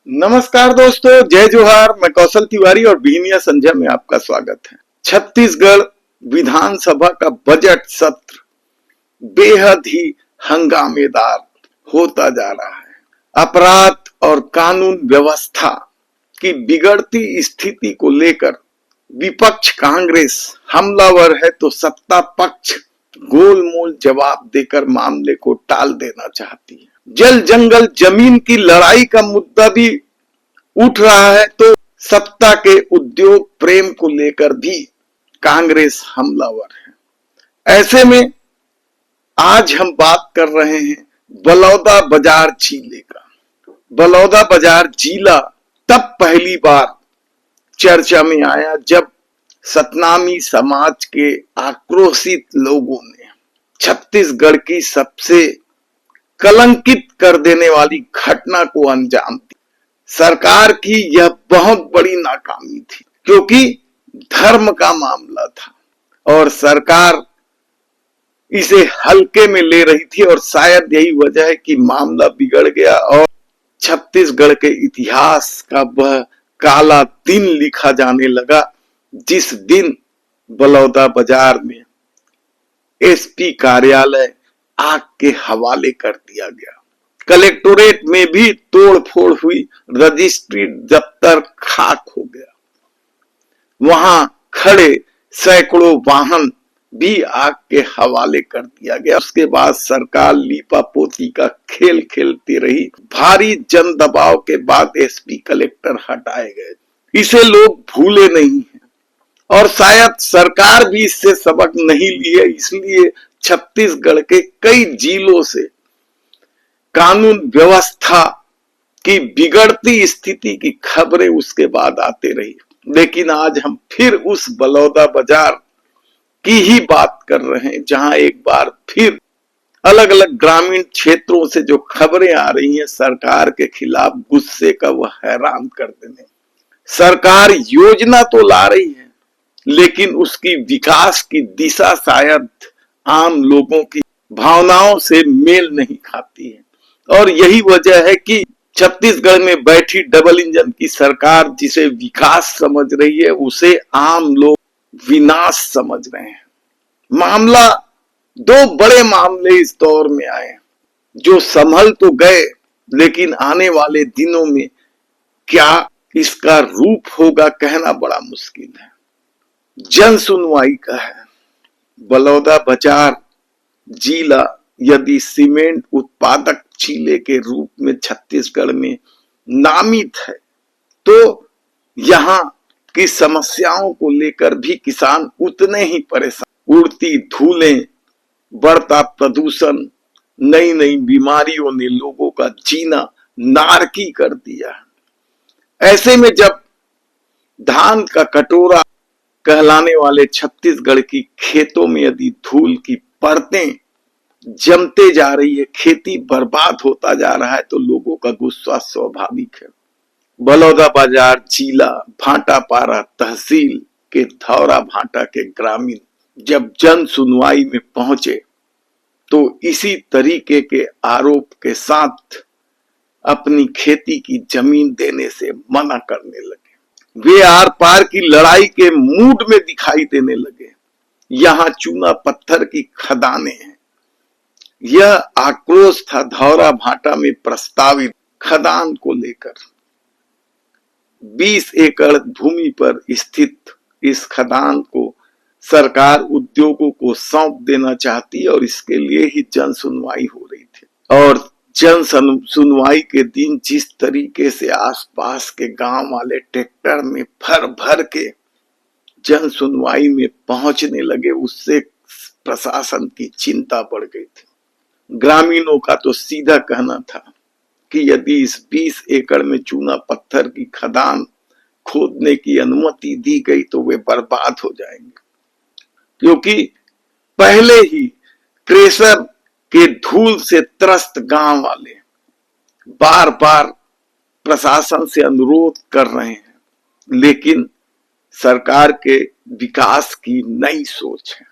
नमस्कार दोस्तों, जय जोहार। मैं कौशल तिवारी और बीनिया संजय में आपका स्वागत है। छत्तीसगढ़ विधानसभा का बजट सत्र बेहद ही हंगामेदार होता जा रहा है। अपराध और कानून व्यवस्था की बिगड़ती स्थिति को लेकर विपक्ष कांग्रेस हमलावर है तो सत्ता पक्ष गोलमोल जवाब देकर मामले को टाल देना चाहती है। जल जंगल जमीन की लड़ाई का मुद्दा भी उठ रहा है तो सत्ता के उद्योग प्रेम को लेकर भी कांग्रेस हमलावर है। ऐसे में आज हम बात कर रहे हैं बलौदा बाजार जिले का। बलौदा बाजार जिला तब पहली बार चर्चा में आया जब सतनामी समाज के आक्रोशित लोगों ने छत्तीसगढ़ की सबसे कलंकित कर देने वाली घटना को अंजाम दिया। सरकार की यह बहुत बड़ी नाकामी थी क्योंकि धर्म का मामला था और सरकार इसे हल्के में ले रही थी और शायद यही वजह है कि मामला बिगड़ गया और छत्तीसगढ़ के इतिहास का वह काला दिन लिखा जाने लगा जिस दिन बलौदा बाजार में एसपी कार्यालय आग के हवाले कर दिया गया। कलेक्टोरेट में भी तोड़फोड़ हुई, रजिस्ट्री दफ्तर खाक हो गया, वहां खड़े सैकड़ों वाहन भी आग के हवाले कर दिया गया। उसके बाद सरकार लीपापोती का खेल खेलती रही। भारी जन दबाव के बाद एसपी कलेक्टर हटाए गए। इसे लोग भूले नहीं हैं और शायद सरकार भी इससे सबक नहीं लिए, इसलिए छत्तीसगढ़ के कई जिलों से कानून व्यवस्था की बिगड़ती स्थिति की खबरें उसके बाद आते रही। लेकिन आज हम फिर उस बलौदा बाजार की ही बात कर रहे हैं जहां एक बार फिर अलग अलग ग्रामीण क्षेत्रों से जो खबरें आ रही हैं सरकार के खिलाफ गुस्से का, वह हैरान कर देने। सरकार योजना तो ला रही है लेकिन उसकी विकास की दिशा शायद आम लोगों की भावनाओं से मेल नहीं खाती है और यही वजह है कि छत्तीसगढ़ में बैठी डबल इंजन की सरकार जिसे विकास समझ रही है उसे आम लोग विनाश समझ रहे हैं। मामला, दो बड़े मामले इस दौर में आए जो संभल तो गए लेकिन आने वाले दिनों में क्या इसका रूप होगा कहना बड़ा मुश्किल है। जन सुनवाई का है। बलौदा बाजार जिला यदि सीमेंट उत्पादक जिले के रूप में छत्तीसगढ़ में नामित है तो यहाँ की समस्याओं को लेकर भी किसान उतने ही परेशान। उड़ती धूलें, बढ़ता प्रदूषण, नई नई बीमारियों ने लोगों का जीना नारकी कर दिया। ऐसे में जब धान का कटोरा कहलाने वाले छत्तीसगढ़ की खेतों में यदि धूल की परतें जमते जा रही है, खेती बर्बाद होता जा रहा है तो लोगों का गुस्सा स्वाभाविक है। बलौदा बाजार जिला भाटापारा तहसील के धौरा भाटा के ग्रामीण जब जन सुनवाई में पहुंचे तो इसी तरीके के आरोप के साथ अपनी खेती की जमीन देने से मना करने लगे। वे आर पार की लड़ाई के मूड में दिखाई देने लगे। यहां चूना पत्थर की खदानें हैं। यह आक्रोश था धौरा भाटा में प्रस्तावित खदान को लेकर। 20 एकड़ भूमि पर स्थित इस खदान को सरकार उद्योगों को सौंप देना चाहती है और इसके लिए ही जन सुनवाई हो रही थी। और जन सुनवाई के दिन जिस तरीके से आसपास के गांव वाले ट्रैक्टर में भर भर के जन सुनवाई में पहुंचने लगे, उससे प्रशासन की चिंता बढ़ गई थी। ग्रामीणों का तो सीधा कहना था कि यदि इस 20 एकड़ में चूना पत्थर की खदान खोदने की अनुमति दी गई तो वे बर्बाद हो जाएंगे क्योंकि पहले ही क्रेशर के धूल से त्रस्त गांव वाले बार बार प्रशासन से अनुरोध कर रहे हैं लेकिन सरकार के विकास की नई सोच है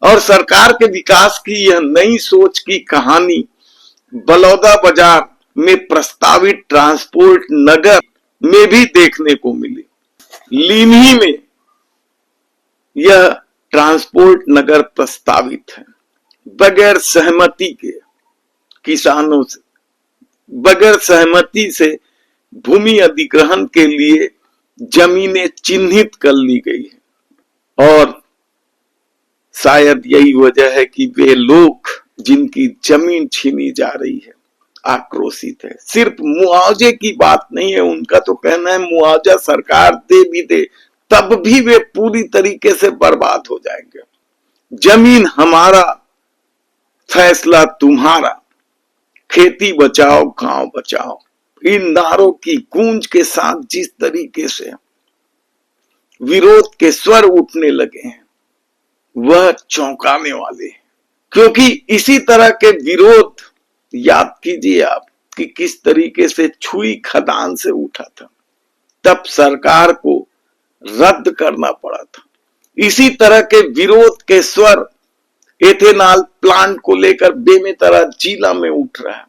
और सरकार के विकास की यह नई सोच की कहानी बलौदा बाजार में प्रस्तावित ट्रांसपोर्ट नगर में भी देखने को मिली। लीनी में यह ट्रांसपोर्ट नगर प्रस्तावित है। बगैर सहमति के किसानों से, बगैर सहमति से भूमि अधिग्रहण के लिए जमीनें चिन्हित कर ली गई है और शायद यही वजह है कि वे लोग जिनकी जमीन छीनी जा रही है आक्रोशित है। सिर्फ मुआवजे की बात नहीं है, उनका तो कहना है मुआवजा सरकार दे भी दे तब भी वे पूरी तरीके से बर्बाद हो जाएंगे। जमीन हमारा, फैसला तुम्हारा, खेती बचाओ गांव बचाओ, इन नारों की गूंज के साथ जिस तरीके से विरोध के स्वर उठने लगे हैं वह चौंकाने वाले हैं। क्योंकि इसी तरह के विरोध याद कीजिए आप कि किस तरीके से छुई खदान से उठा था, तब सरकार को रद्द करना पड़ा था। इसी तरह के विरोध के स्वर एथेनॉल प्लांट को लेकर बेमेतरा जिला में उठ रहा है।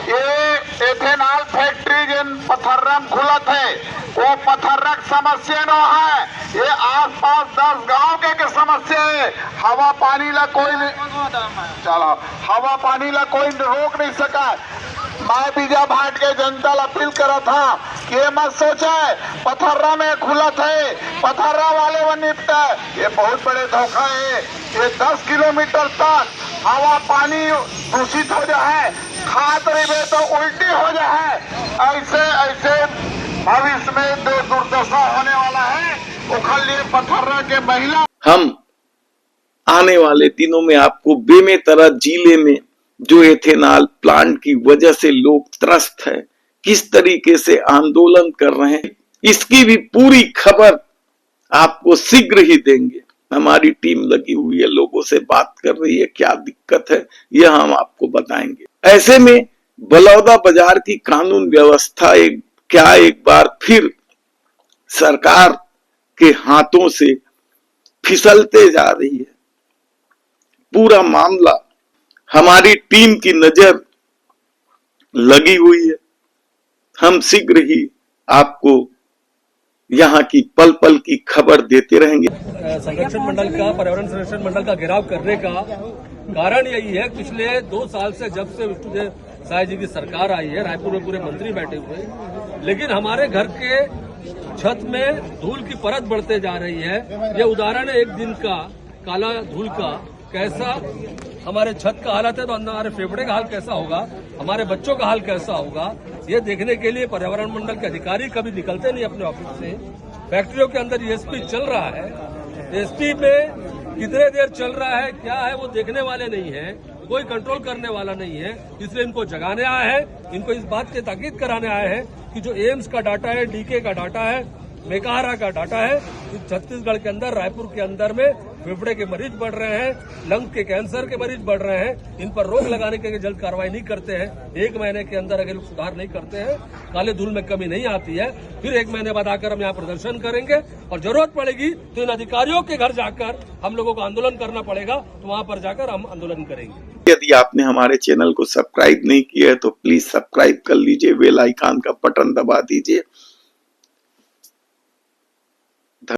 ये एथेनॉल फैक्ट्री जिन पथर्रम खुलत है वो पथर्रक समस्या न है, ये आसपास 10 गांव के समस्या है। हवा पानी ला कोई चलो हवा पानी ला कोई रोक नहीं सका। मैं बीजा भाट के जनता ला अपील करा था कि ये मत सोचा है पथर्रा में खुलत है, पथर्रा वाले वो निपटा है। ये बहुत बड़े धोखा है। ये 10 किलोमीटर तक हवा पानी दूषित हो जाए, खाद रहे तो उल्टी हो जाए। ऐसे ऐसे भविष्य में जो दुर्दशा होने वाला है उखल लिए पथर्रा के महिला। हम आने वाले दिनों में आपको बेमेतरा जिले में जो एथेनॉल प्लांट की वजह से लोग त्रस्त है, किस तरीके से आंदोलन कर रहे हैं, इसकी भी पूरी खबर आपको शीघ्र ही देंगे। हमारी टीम लगी हुई है, लोगों से बात कर रही है, क्या दिक्कत है यह हम आपको बताएंगे। ऐसे में बलौदा बाजार की कानून व्यवस्था एक बार फिर सरकार के हाथों से फिसलते जा रही है। पूरा मामला हमारी टीम की नजर लगी हुई है। हम शीघ्र ही आपको यहाँ की पल पल की खबर देते रहेंगे। संरक्षण मंडल का, पर्यावरण संरक्षण मंडल का घेराव करने का कारण यही है, पिछले 2 साल से जब से विष्णुदेव साय जी की सरकार आई है, रायपुर में पूरे मंत्री बैठे हुए, लेकिन हमारे घर के छत में धूल की परत बढ़ते जा रही है। ये उदाहरण है एक दिन का काला धूल का, कैसा हमारे छत का हालत है तो हमारे फेफड़े का हाल कैसा होगा, हमारे बच्चों का हाल कैसा होगा, ये देखने के लिए पर्यावरण मंडल के अधिकारी कभी निकलते नहीं अपने ऑफिस से। फैक्ट्रियों के अंदर एसपी चल रहा है, एसपी में कितने देर चल रहा है क्या है वो देखने वाले नहीं है, कोई कंट्रोल करने वाला नहीं है। इसलिए इनको जगाने आए हैं, इनको इस बात की ताकीद कराने आए हैं कि जो एम्स का डाटा है, डीके का डाटा है, मेकाहारा का डाटा है, छत्तीसगढ़ के अंदर, रायपुर के अंदर में फेफड़े के मरीज बढ़ रहे हैं, लंग के कैंसर के मरीज बढ़ रहे हैं। इन पर रोक लगाने के लिए जल्द कार्रवाई नहीं करते हैं, 1 महीने के अंदर अगर सुधार नहीं करते हैं, काले धूल में कमी नहीं आती है, फिर 1 महीने बाद आकर हम यहाँ प्रदर्शन करेंगे और जरूरत पड़ेगी तो इन अधिकारियों के घर जाकर हम लोगों को आंदोलन करना पड़ेगा, तो वहां पर जाकर हम आंदोलन करेंगे। यदि आपने हमारे चैनल को सब्सक्राइब नहीं किया है तो प्लीज सब्सक्राइब कर लीजिए, बेल आइकन का बटन दबा दीजिए